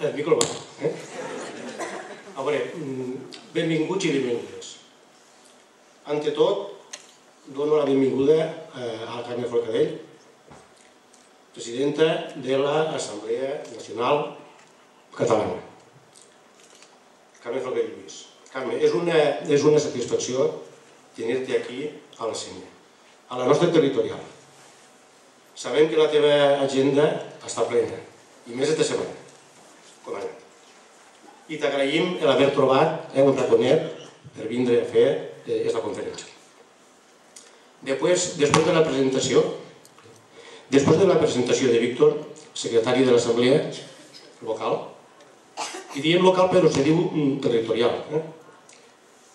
El micro va. A veure, benvinguts i benvingudes. Ante tot, dono la benvinguda a la Carme Forcadell, presidenta de l'Assemblea Nacional Catalana. Carme Forcadell Lluís. Carme, és una satisfacció tenir-te aquí a la Sénia, a la nostra territorial. Sabem que la teva agenda està plena, i més esta setmana, com ha anat. I t'agraïm l'haver trobat un raconet per vindre a fer aquesta conferència. Després de la presentació de Víctor, secretari de l'Assemblea local, i diem local però se diu territorial,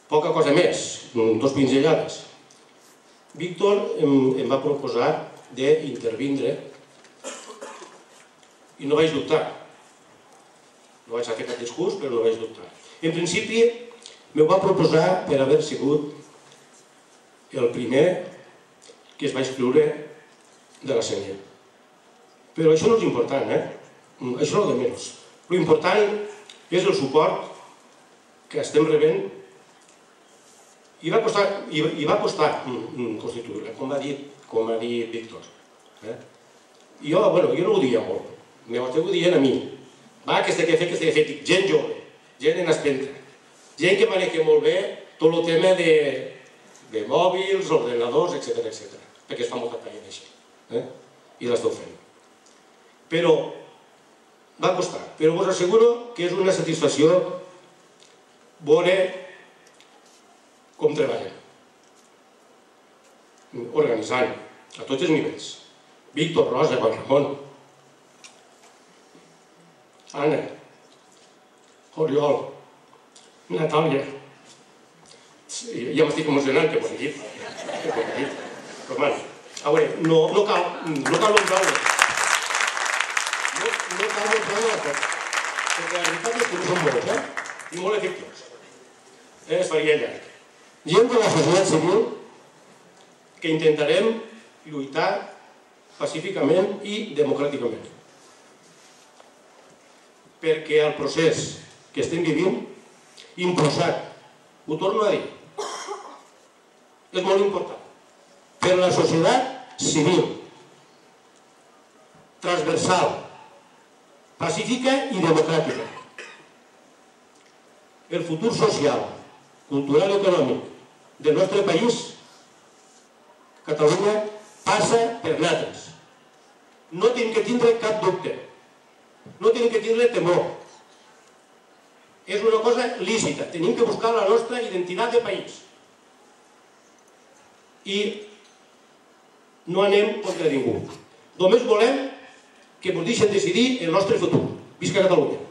poca cosa més, dos pinzellades. Víctor em va proposar d'intervindre i no vaig dubtar. No vaig fer cap discurs, però no vaig dubtar. En principi, m'ho va proposar per haver sigut el primer que es va escriure de la Sénia. Però això no és important, això no de menys. L'important és el suport que estem rebent i va costar constituir-la, com ha dit Víctor. Jo no ho dia molt, m'ho esteu dient a mi. Va, que s'ha de fer, gent jove, gent en espenta, gent que maneja molt bé tot el tema de mòbils, ordenadors, etc. Perquè es fa molta feina així, i l'esteu fent. Però va costar, però us asseguro que és una satisfacció veure com treballen, organitzant a tots els nivells. Víctor, Rosa, Juan Ramon, Anna, Oriol, Natàlia, ja m'estic emocionant que m'ho he dit. Però, a veure, no cal nombrar-ho. No cal nombrar-ho, perquè la veritat és que no són molts, i molt efectius. Es faria llarg. Gent de la societat civil que intentarem lluitar pacíficament i democràticament. Perquè el procés que estem vivint, impulsat, ho torno a dir, és molt important. Per la societat civil, transversal, pacífica i democràtica. El futur social, cultural i econòmic del nostre país, Catalunya, passa per nosaltres. No tenim que tindre cap dubte. No tenim que tindre temor. És una cosa lícita. Tenim que buscar la nostra identitat de país. I no anem contra ningú. Només volem que ens deixen decidir el nostre futur. Visca Catalunya!